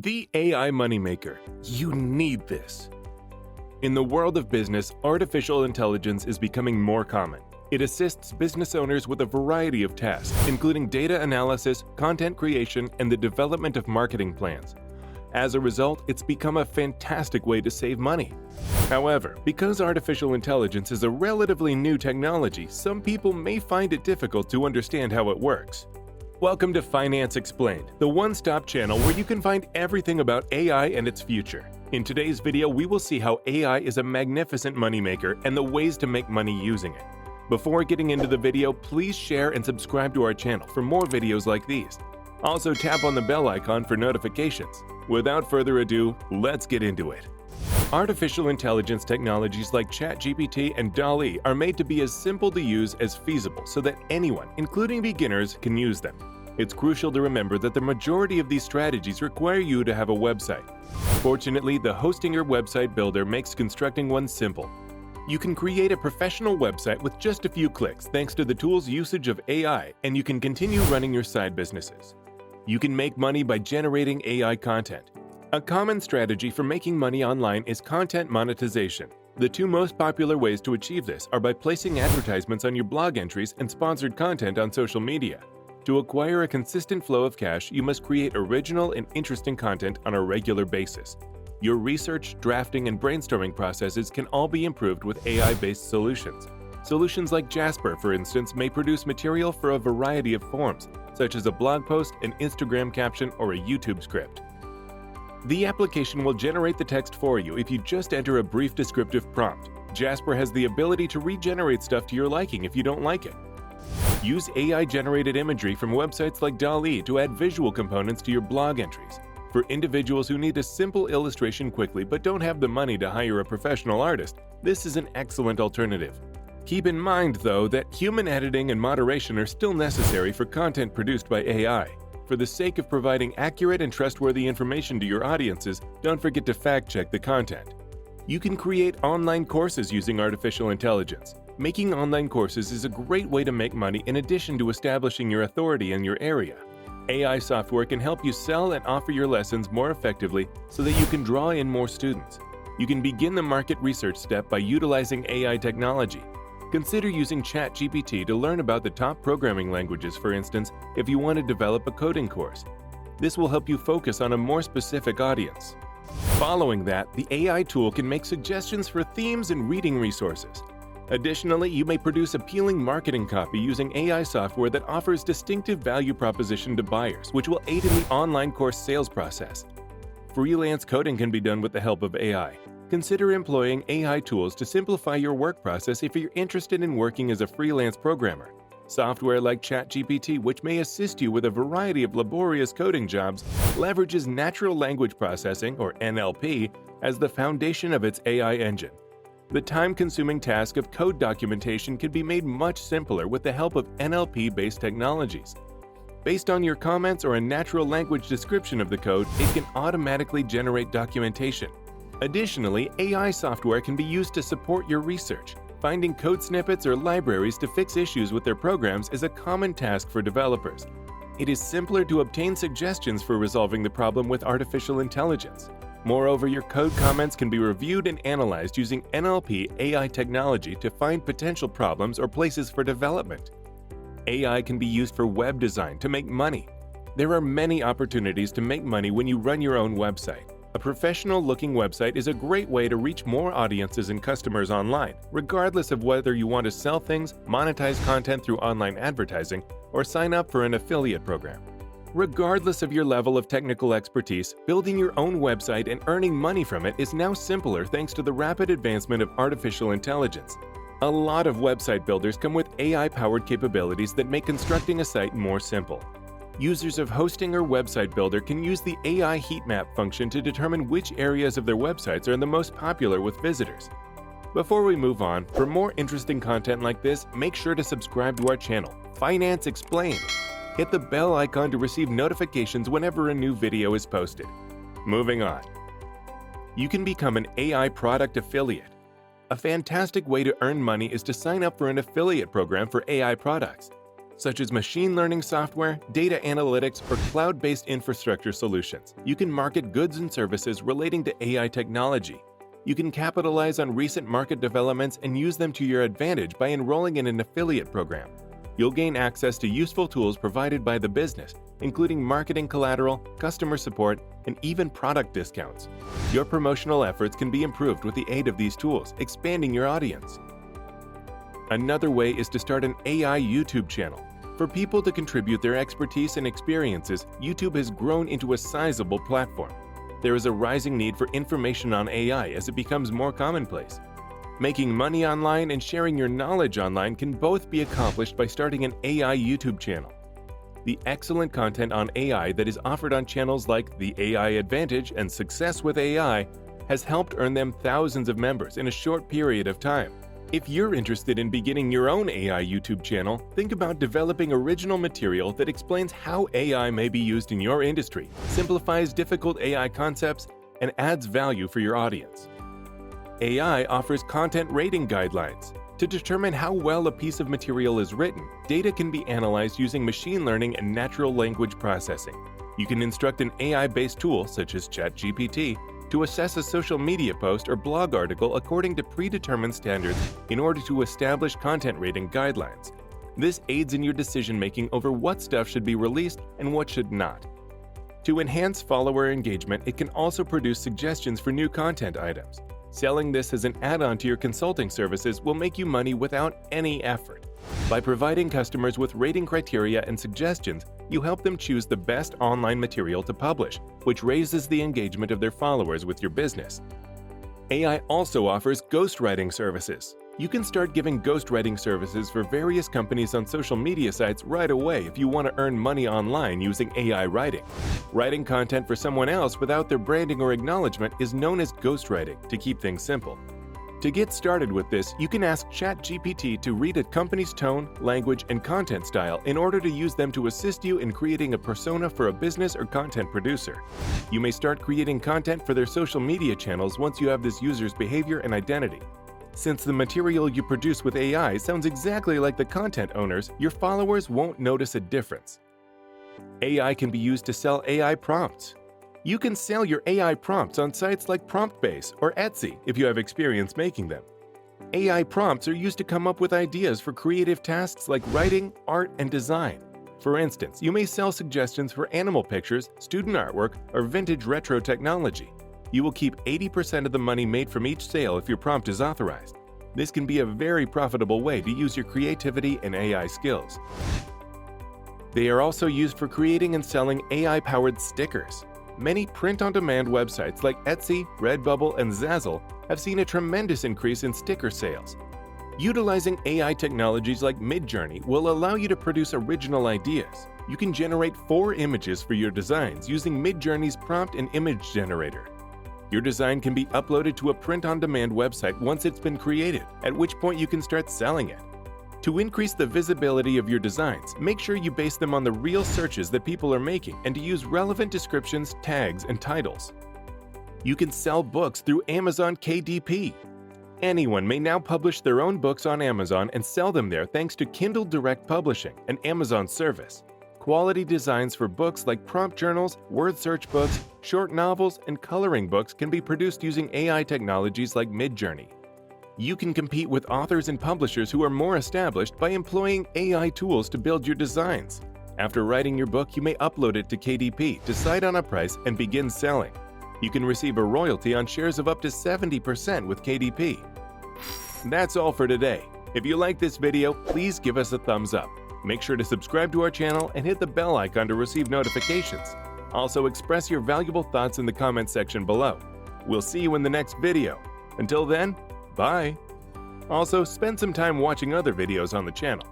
The AI moneymaker. You need this. In the world of business, artificial intelligence is becoming more common. It assists business owners with a variety of tasks, including data analysis, content creation, and the development of marketing plans. As a result, it's become a fantastic way to save money. However, because artificial intelligence is a relatively new technology, some people may find it difficult to understand how it works. Welcome to Finance Explained, the one-stop channel where you can find everything about AI and its future. In today's video, we will see how AI is a magnificent moneymaker and the ways to make money using it. Before getting into the video, please share and subscribe to our channel for more videos like these. Also, tap on the bell icon for notifications. Without further ado, let's get into it. Artificial intelligence technologies like ChatGPT and DALL-E are made to be as simple to use as feasible so that anyone, including beginners, can use them. It's crucial to remember that the majority of these strategies require you to have a website. Fortunately, the Hosting Your Website Builder makes constructing one simple. You can create a professional website with just a few clicks thanks to the tool's usage of AI, and you can continue running your side businesses. You can make money by generating AI content. A common strategy for making money online is content monetization. The two most popular ways to achieve this are by placing advertisements on your blog entries and sponsored content on social media. To acquire a consistent flow of cash, you must create original and interesting content on a regular basis. Your research, drafting, and brainstorming processes can all be improved with AI-based solutions. Solutions like Jasper, for instance, may produce material for a variety of forms, such as a blog post, an Instagram caption, or a YouTube script. The application will generate the text for you if you just enter a brief descriptive prompt. Jasper has the ability to regenerate stuff to your liking if you don't like it. Use AI-generated imagery from websites like DALL-E to add visual components to your blog entries. For individuals who need a simple illustration quickly but don't have the money to hire a professional artist, this is an excellent alternative. Keep in mind, though, that human editing and moderation are still necessary for content produced by AI. For the sake of providing accurate and trustworthy information to your audiences, don't forget to fact-check the content. You can create online courses using artificial intelligence. Making online courses is a great way to make money in addition to establishing your authority in your area. AI software can help you sell and offer your lessons more effectively so that you can draw in more students. You can begin the market research step by utilizing AI technology. Consider using ChatGPT to learn about the top programming languages, for instance, if you want to develop a coding course. This will help you focus on a more specific audience. Following that, the AI tool can make suggestions for themes and reading resources. Additionally, you may produce appealing marketing copy using AI software that offers distinctive value proposition to buyers, which will aid in the online course sales process. Freelance coding can be done with the help of AI. Consider employing AI tools to simplify your work process if you're interested in working as a freelance programmer. Software like ChatGPT, which may assist you with a variety of laborious coding jobs, leverages natural language processing, or NLP, as the foundation of its AI engine. The time-consuming task of code documentation can be made much simpler with the help of NLP-based technologies. Based on your comments or a natural language description of the code, it can automatically generate documentation. Additionally, AI software can be used to support your research. Finding code snippets or libraries to fix issues with their programs is a common task for developers. It is simpler to obtain suggestions for resolving the problem with artificial intelligence. Moreover, your code comments can be reviewed and analyzed using NLP AI technology to find potential problems or places for development. AI can be used for web design to make money. There are many opportunities to make money when you run your own website. A professional-looking website is a great way to reach more audiences and customers online, regardless of whether you want to sell things, monetize content through online advertising, or sign up for an affiliate program. Regardless of your level of technical expertise, building your own website and earning money from it is now simpler thanks to the rapid advancement of artificial intelligence. A lot of website builders come with AI-powered capabilities that make constructing a site more simple. Users of Hosting or Website Builder can use the AI heat map function to determine which areas of their websites are the most popular with visitors. Before we move on, for more interesting content like this, make sure to subscribe to our channel, Finance Explained. Hit the bell icon to receive notifications whenever a new video is posted. Moving on. You can become an AI product affiliate. A fantastic way to earn money is to sign up for an affiliate program for AI products. such as machine learning software, data analytics, or cloud-based infrastructure solutions. You can market goods and services relating to AI technology. You can capitalize on recent market developments and use them to your advantage by enrolling in an affiliate program. You'll gain access to useful tools provided by the business, including marketing collateral, customer support, and even product discounts. Your promotional efforts can be improved with the aid of these tools, expanding your audience. Another way is to start an AI YouTube channel. For people to contribute their expertise and experiences, YouTube has grown into a sizable platform. There is a rising need for information on AI as it becomes more commonplace. Making money online and sharing your knowledge online can both be accomplished by starting an AI YouTube channel. The excellent content on AI that is offered on channels like The AI Advantage and Success with AI has helped earn them thousands of members in a short period of time. If you're interested in beginning your own AI YouTube channel, think about developing original material that explains how AI may be used in your industry, simplifies difficult AI concepts, and adds value for your audience. AI offers content rating guidelines. To determine how well a piece of material is written, data can be analyzed using machine learning and natural language processing. You can instruct an AI-based tool, such as ChatGPT, to assess a social media post or blog article according to predetermined standards in order to establish content rating guidelines. This aids in your decision-making over what stuff should be released and what should not. To enhance follower engagement, it can also produce suggestions for new content items. Selling this as an add-on to your consulting services will make you money without any effort. By providing customers with rating criteria and suggestions, you help them choose the best online material to publish, which raises the engagement of their followers with your business. AI also offers ghostwriting services. You can start giving ghostwriting services for various companies on social media sites right away if you want to earn money online using AI writing. Writing content for someone else without their branding or acknowledgement is known as ghostwriting, to keep things simple. To get started with this, you can ask ChatGPT to read a company's tone, language, and content style in order to use them to assist you in creating a persona for a business or content producer. You may start creating content for their social media channels once you have this user's behavior and identity. Since the material you produce with AI sounds exactly like the content owners, your followers won't notice a difference. AI can be used to sell AI prompts. You can sell your AI prompts on sites like PromptBase or Etsy if you have experience making them. AI prompts are used to come up with ideas for creative tasks like writing, art, and design. For instance, you may sell suggestions for animal pictures, student artwork, or vintage retro technology. You will keep 80% of the money made from each sale if your prompt is authorized. This can be a very profitable way to use your creativity and AI skills. They are also used for creating and selling AI-powered stickers. Many print-on-demand websites like Etsy, Redbubble, and Zazzle have seen a tremendous increase in sticker sales. Utilizing AI technologies like Midjourney will allow you to produce original ideas. You can generate 4 images for your designs using Midjourney's prompt and image generator. Your design can be uploaded to a print-on-demand website once it's been created, at which point you can start selling it. To increase the visibility of your designs, make sure you base them on the real searches that people are making and to use relevant descriptions, tags, and titles. You can sell books through Amazon KDP. Anyone may now publish their own books on Amazon and sell them there thanks to Kindle Direct Publishing, an Amazon service. Quality designs for books like prompt journals, word search books, short novels, and coloring books can be produced using AI technologies like Midjourney. You can compete with authors and publishers who are more established by employing AI tools to build your designs. After writing your book, you may upload it to KDP, decide on a price, and begin selling. You can receive a royalty on shares of up to 70% with KDP. That's all for today. If you like this video, please give us a thumbs up. Make sure to subscribe to our channel and hit the bell icon to receive notifications. Also, express your valuable thoughts in the comment section below. We'll see you in the next video. Until then, bye! Also, spend some time watching other videos on the channel.